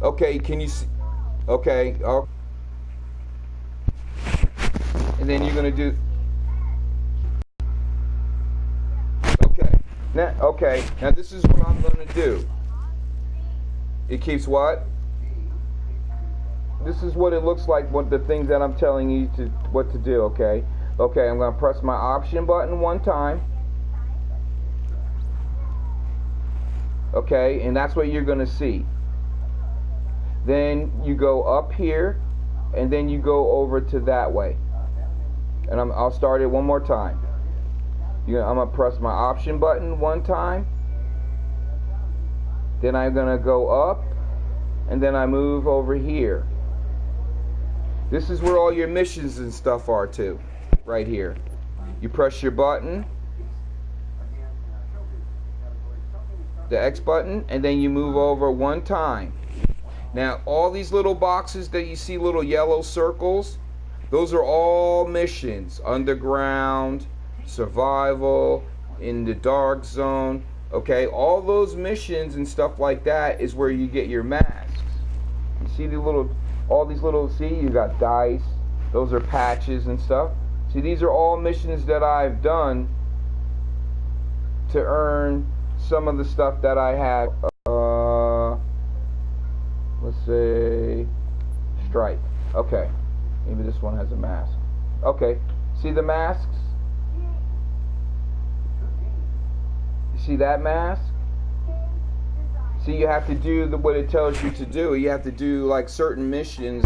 Okay, can you see? Okay, and then you're gonna do. Okay, now this is what I'm gonna do. It keeps what? This is what it looks like. What the things that I'm telling you to what to do. Okay. Okay, I'm gonna press my option button one time. Okay, and that's what you're gonna see. Then you go up here, and then you go over to that way. And I'll start it one more time. I'm gonna press my option button one time. Then I'm gonna go up, and then I move over here. This is where all your missions and stuff are too, right here. You press your button, the X button, and then you move over one time. Now, all these little boxes that you see, little yellow circles, those are all missions. Underground, survival, in the dark zone. Okay, all those missions and stuff like that is where you get your masks. You see all these little, see, you got dice. Those are patches and stuff. See, these are all missions that I've done to earn some of the stuff that I have. Let's say stripe. Okay, maybe this one has a mask. Okay, see the masks? You see that mask? See, you have to do what it tells you to do. You have to do like certain missions,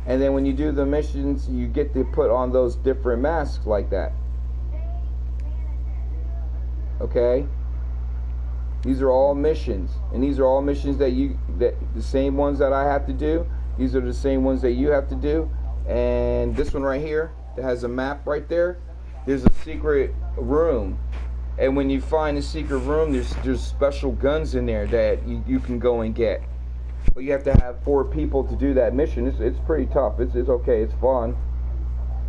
and then when you do the missions, you get to put on those different masks like that. Okay? These are all missions, and these are all missions that the same ones that I have to do. These are the same ones that you have to do. And this one right here that has a map right there, there's a secret room. And when you find the secret room, there's special guns in there that you can go and get. But you have to have 4 people to do that mission. It's pretty tough. It's okay. It's fun.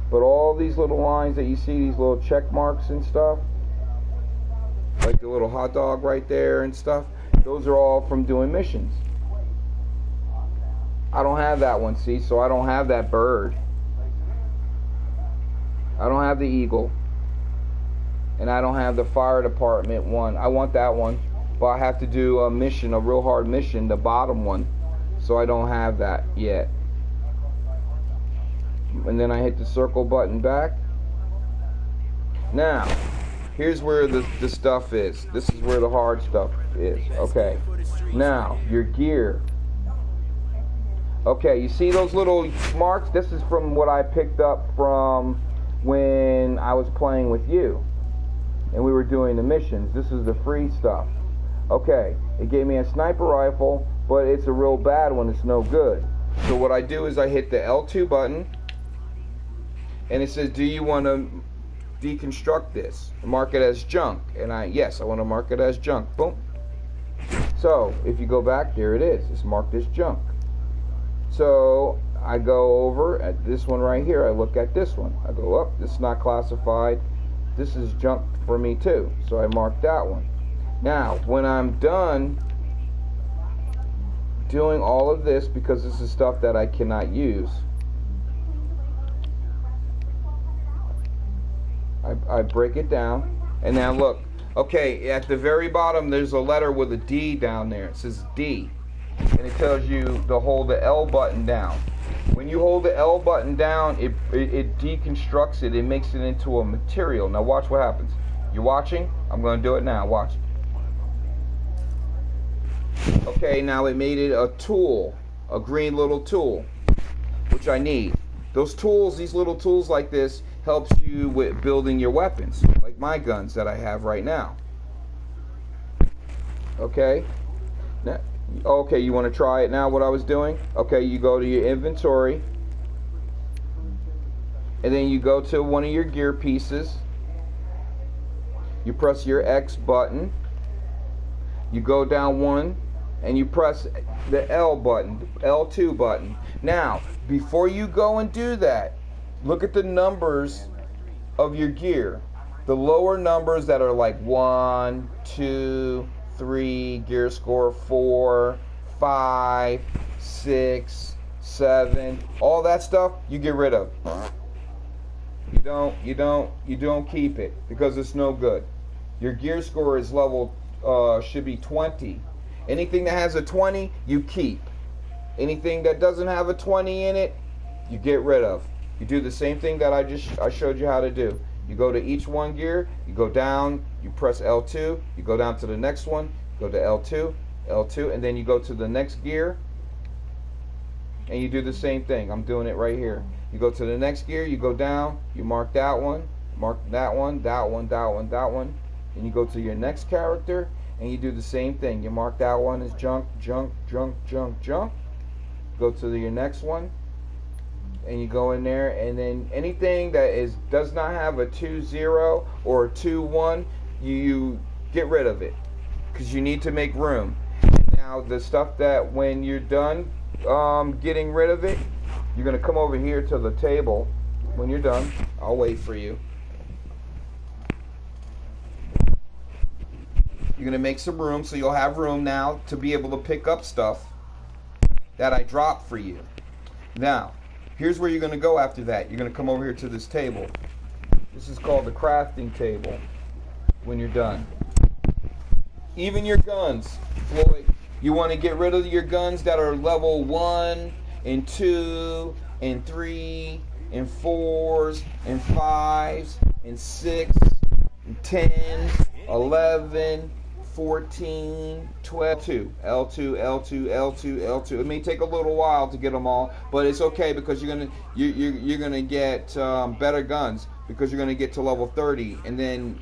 But all these little lines that you see, these little check marks and stuff, like the little hot dog right there and stuff, those are all from doing missions. I don't have that one, see, so I don't have that bird. I don't have the eagle. And I don't have the fire department one. I want that one, but I have to do a mission, a real hard mission, the bottom one. So I don't have that yet. And then I hit the circle button back. Now, here's where the stuff is. This is where the hard stuff is. Okay. Now, your gear. Okay, you see those little marks? This is from what I picked up from when I was playing with you. And we were doing the missions. This is the free stuff. Okay, it gave me a sniper rifle, but it's a real bad one. It's no good. So what I do is I hit the L2 button, and it says, do you want to deconstruct this? Mark it as junk. And yes, I want to mark it as junk. Boom. So if you go back, there it is. It's marked as junk. So I go over at this one right here. I look at this one. I go up. This is not classified. This is junk for me too. So I mark that one. Now, when I'm done doing all of this, because this is stuff that I cannot use, I break it down. And now look. Okay, at the very bottom there's a letter with a D down there. It says D. And it tells you to hold the L button down. When you hold the L button down, it deconstructs it. It makes it into a material. Now watch what happens. You watching? I'm going to do it now. Watch. Okay, now it made it a tool. A green little tool. Which I need. Those tools, these little tools like this, helps you with building your weapons. Like my guns that I have right now. Okay? Now, okay, you want to try it now, what I was doing? Okay, you go to your inventory, and then you go to one of your gear pieces. You press your X button. You go down one, and you press the L button, L2 button. Now, before you go and do that, look at the numbers of your gear. The lower numbers that are like 1, 2, 3, gear score 4, 5, 6, 7, all that stuff you get rid of. You don't keep it because it's no good. Your gear score is level should be 20. Anything that has a 20, you keep. Anything that doesn't have a 20 in it, you get rid of. You do the same thing that I showed you how to do. You go to each one gear, you go down, you press L2, you go down to the next one, go to L2, L2, and then you go to the next gear, and you do the same thing. I'm doing it right here. You go to the next gear, you go down, you mark that one, that one, that one, that one, that one, and you go to your next character, and you do the same thing. You mark that one as junk, junk, junk, junk, junk. Go to your next one, and you go in there, and then anything that does not have a 2-0 or a 2-1, you get rid of it because you need to make room. And now the stuff that when you're done getting rid of it, you're going to come over here to the table. When you're done, I'll wait for you. You're going to make some room, so you'll have room now to be able to pick up stuff that I dropped for you. Now, here's where you're going to go after that. You're going to come over here to this table. This is called the crafting table when you're done. Even your guns, Floyd. You want to get rid of your guns that are level 1 and 2 and 3 and 4s and 5s and 6 and 10, 11, 14, 12, L2, L2, L2, L2, L2. It may take a little while to get them all, but it's okay because you're gonna get better guns because you're gonna get to level 30, and then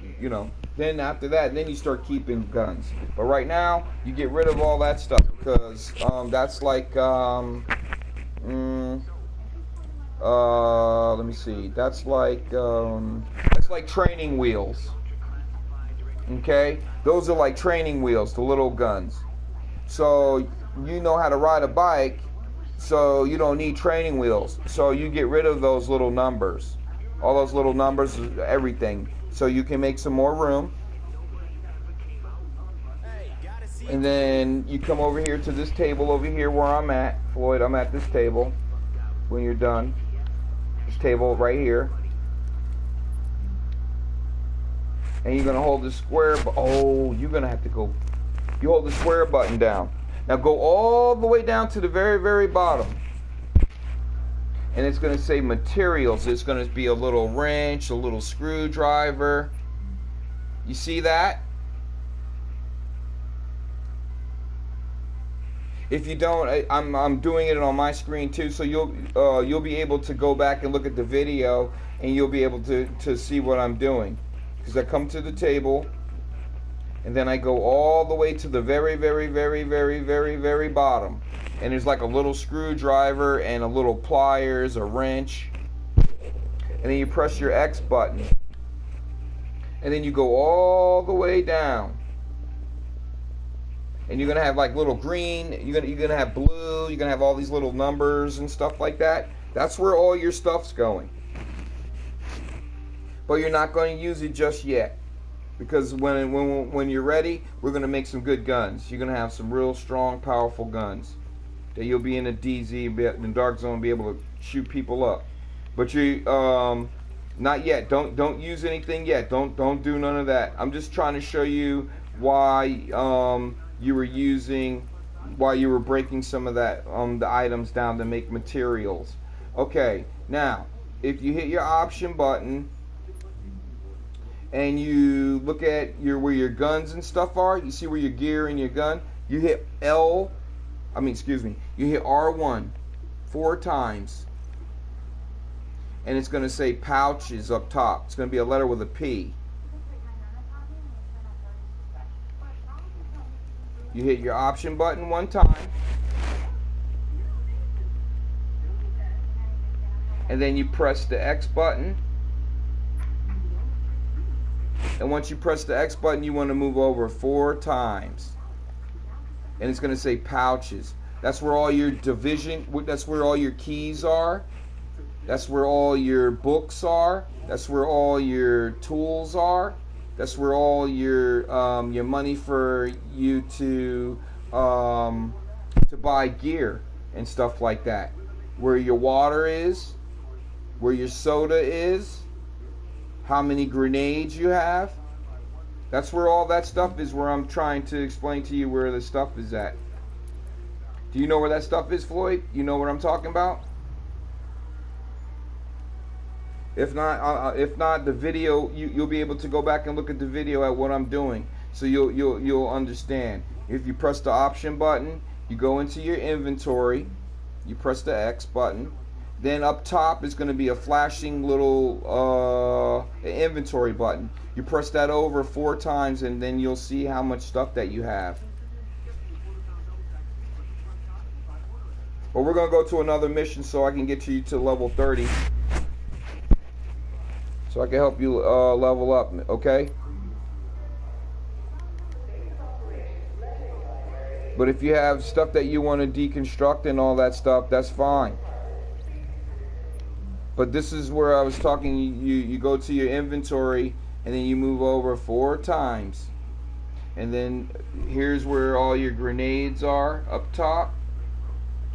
then after that, then you start keeping guns. But right now, you get rid of all that stuff because that's like let me see. That's like training wheels. Okay, those are like training wheels, the little guns. So you know how to ride a bike, so you don't need training wheels. So you get rid of those little numbers, all those little numbers, everything, so you can make some more room. And then you come over here to this table over here where I'm at, Floyd. I'm at this table. When you're done, this table right here. And you're going to hold the square, you're going to have to go, you hold the square button down. Now go all the way down to the very, very bottom. And it's going to say materials. It's going to be a little wrench, a little screwdriver. You see that? If you don't, I'm doing it on my screen too, so you'll be able to go back and look at the video, and you'll be able to see what I'm doing. Because I come to the table, and then I go all the way to the very, very, very, very, very, very bottom. And there's like a little screwdriver and a little pliers, a wrench. And then you press your X button. And then you go all the way down. And you're going to have like little green, you're going to have blue, you're going to have all these little numbers and stuff like that. That's where all your stuff's going. But you're not going to use it just yet, because when you're ready, we're going to make some good guns. You're going to have some real strong, powerful guns that you'll be in the DZ, in the dark zone, be able to shoot people up. But you not yet. Don't use anything yet. Don't do none of that. I'm just trying to show you why you were breaking some of that the items down to make materials. Okay, now if you hit your option button and you look at where your guns and stuff are, you see where your gear and your gun, you hit you hit R1 4 times, and it's going to say pouches up top. It's going to be a letter with a P. You hit your option button 1 time, and then you press the X button. And once you press the X button, you want to move over 4 times. And it's going to say pouches. That's where all your that's where all your keys are. That's where all your books are. That's where all your tools are. That's where all your money for you to buy gear. and stuff like that. Where your water is, where your soda is, how many grenades you have. That's where all that stuff is, where I'm trying to explain to you where the stuff is at. Do you know where that stuff is, Floyd? You know what I'm talking about? If not, the video, you'll be able to go back and look at the video at what I'm doing, so you'll understand. If you press the option button, you go into your inventory, you press the X button, then up top is going to be a flashing little inventory button. You press that over 4 times, and then you'll see how much stuff that you have. But we're going to go to another mission so I can get you to level 30. So I can help you level up, okay? But if you have stuff that you want to deconstruct and all that stuff, that's fine. But this is where I was talking, you go to your inventory and then you move over 4 times. And then here's where all your grenades are up top.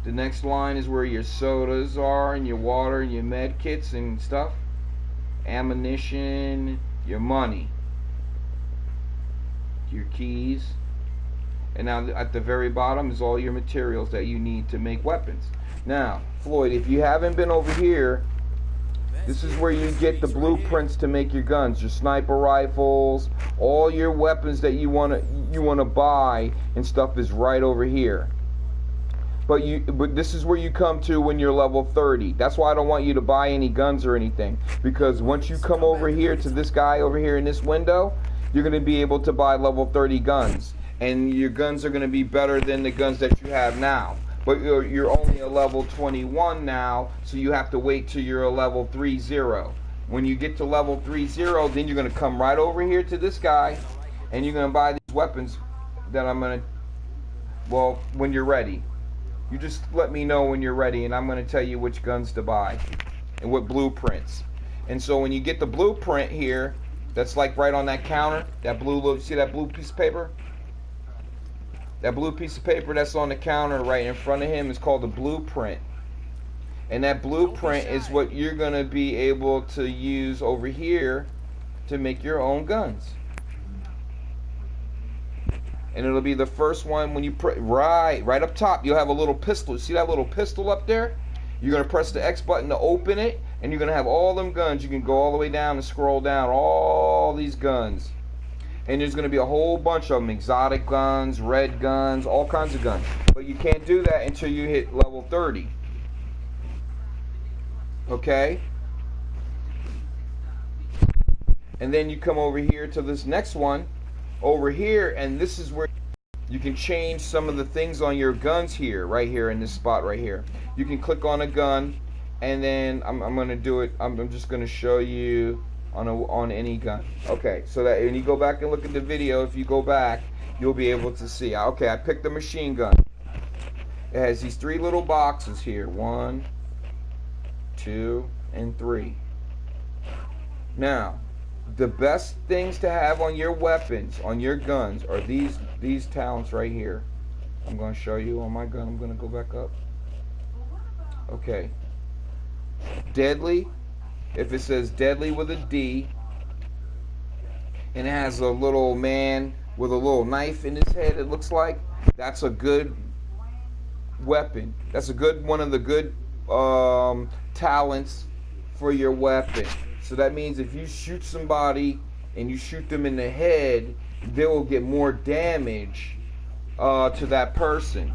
The next line is where your sodas are and your water and your med kits and stuff. Ammunition, your money, your keys, and now at the very bottom is all your materials that you need to make weapons. Now, Floyd, if you haven't been over here, this is where you get the blueprints to make your guns, your sniper rifles, all your weapons that you want to buy and stuff is right over here. But this is where you come to when you're level 30. That's why I don't want you to buy any guns or anything. Because once you come over here to this guy over here in this window, you're going to be able to buy level 30 guns. And your guns are going to be better than the guns that you have now. But you're only a level 21 now, so you have to wait till you're a level 30. When you get to level 30, then you're going to come right over here to this guy, and you're going to buy these weapons that I'm going to, well, when you're ready. You just let me know when you're ready, and I'm going to tell you which guns to buy and what blueprints. And so when you get the blueprint here, that's like right on that counter, that blue, see that blue piece of paper? That blue piece of paper that's on the counter right in front of him is called a blueprint. And that blueprint is what you're going to be able to use over here to make your own guns. And it'll be the first one when you right up top. You'll have a little pistol. See that little pistol up there? You're gonna press the X button to open it, and you're gonna have all them guns. You can go all the way down and scroll down all these guns, and there's gonna be a whole bunch of them: exotic guns, red guns, all kinds of guns. But you can't do that until you hit level 30. Okay? And then you come over here to this next one. Over here, and this is where you can change some of the things on your guns here, right here in this spot right here. You can click on a gun, and then I'm going to do it. I'm just going to show you on any gun. Okay, so that when you go back and look at the video, if you go back, you'll be able to see. Okay, I picked the machine gun. It has these 3 little boxes here. 1, 2, and 3. Now, the best things to have on your weapons, on your guns, are these talents right here. I'm going to show you on my gun. I'm going to go back up. Okay. Deadly. If it says deadly with a D, and it has a little man with a little knife in his head, it looks like, that's a good weapon. That's one of the good talents for your weapon. So that means if you shoot somebody and you shoot them in the head, they will get more damage to that person.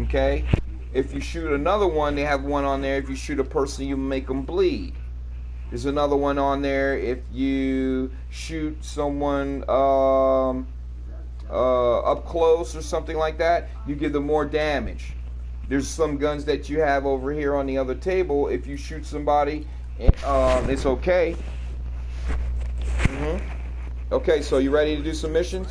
Okay? If you shoot another one, they have one on there. If you shoot a person, you make them bleed. There's another one on there. If you shoot someone up close or something like that, you give them more damage. There's some guns that you have over here on the other table. If you shoot somebody, it's okay. Okay, so you ready to do some missions?